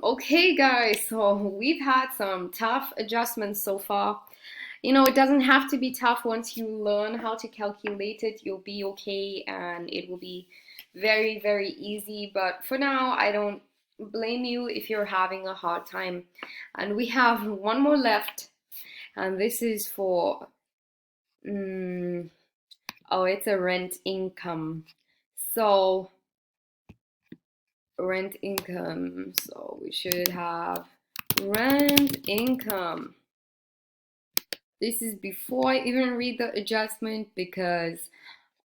Okay, guys, so we've had some tough adjustments so far. It doesn't have to be tough. Once you learn how to calculate it, you'll be okay and it will be very, very easy. But for now, I don't blame you if you're having a hard time. And we have one more left, and this is for, mm, oh, it's a rent income. So, rent income. So, we should have rent income. This is before I even read the adjustment because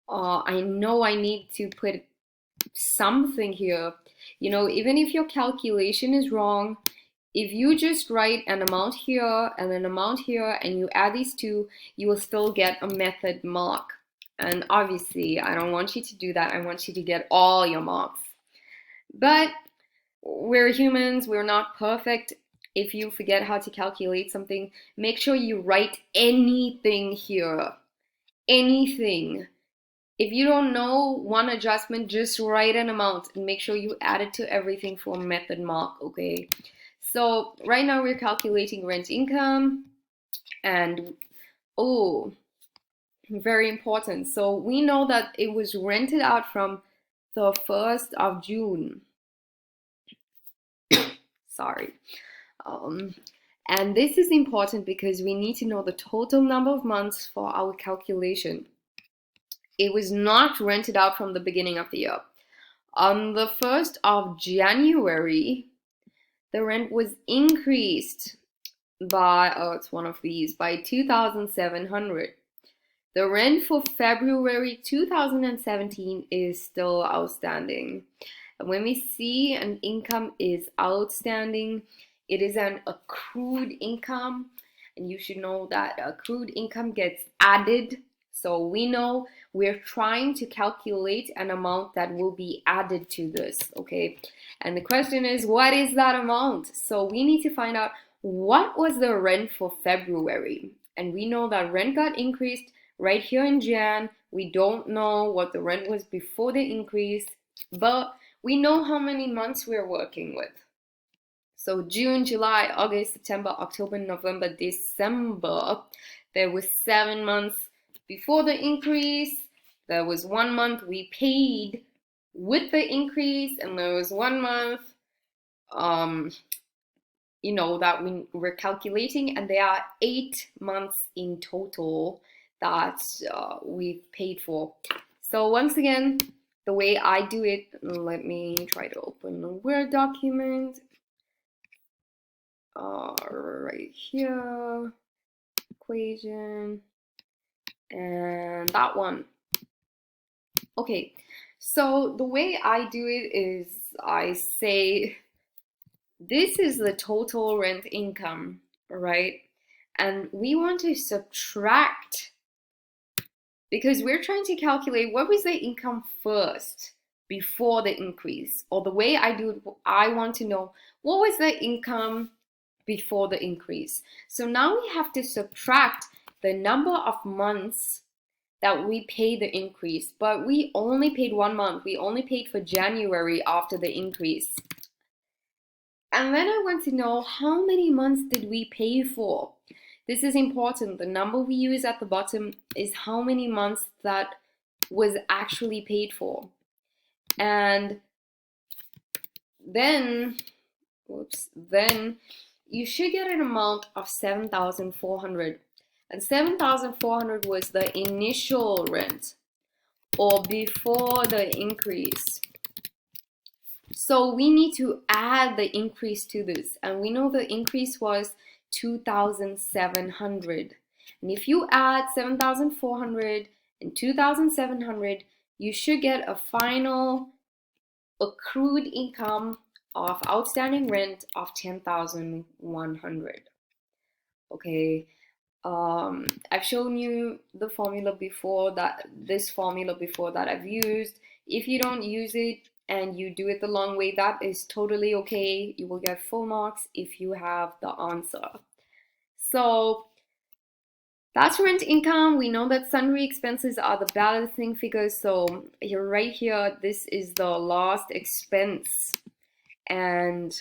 I know I need to put something here. Even if your calculation is wrong, if you just write an amount here and an amount here and you add these two, you will still get a method mark. And obviously, I don't want you to do that. I want you to get all your marks. But we're humans, we're not perfect. If you forget how to calculate something, make sure you write anything here. Anything. If you don't know one adjustment, just write an amount and make sure you add it to everything for a method mark, okay? So right now we're calculating rent income and, oh, very important. So we know that it was rented out from the 1st of June. Sorry. And this is important because we need to know the total number of months for our calculation. It was not rented out from the beginning of the year. On the 1st of January, the rent was increased by, oh, it's one of these, by 2,700. The rent for February 2017 is still outstanding. And when we see an income is outstanding, it is an accrued income. And you should know that accrued income gets added. So we know we're trying to calculate an amount that will be added to this, okay? And the question is, what is that amount? So we need to find out what was the rent for February. And we know that rent got increased right here in Jan. We don't know what the rent was before the increase, but we know how many months we're working with. So June, July, August, September, October, November, December. There was 7 months before the increase. There was 1 month we paid with the increase, and there was 1 month that we were calculating, and there are 8 months in total that we've paid for. So once again, the way I do it, let me try to open the Word document. Right here, equation, and that one. Okay, so the way I do it is I say this is the total rent income, right? And we want to subtract, because we're trying to calculate what was the income first before the increase. Or the way I do it, I want to know what was the income before the increase. So now we have to subtract the number of months that we paid the increase, but we only paid 1 month. We only paid for January after the increase. And then I want to know how many months did we pay for. This is important. The number we use at the bottom is how many months that was actually paid for. And then you should get an amount of 7,400. And 7,400 was the initial rent, or before the increase. So we need to add the increase to this. And we know the increase was 2,700. And if you add 7,400 and 2,700, you should get a final accrued income of outstanding rent of 10,100. Okay, I've shown you the formula before that, this formula before that I've used. If you don't use it and you do it the long way, that is totally okay. You will get full marks if you have the answer. So that's rent income. We know that sundry expenses are the balancing figures. So here, right here, this is the last expense. And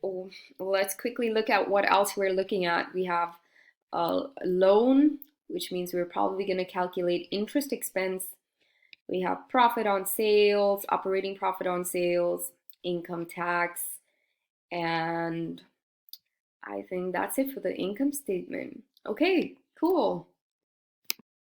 oh, let's quickly look at what else we're looking at. We have a loan, which means we're probably going to calculate interest expense. We have profit on sales, operating profit on sales, income tax, and I think that's it for the income statement. Okay, cool.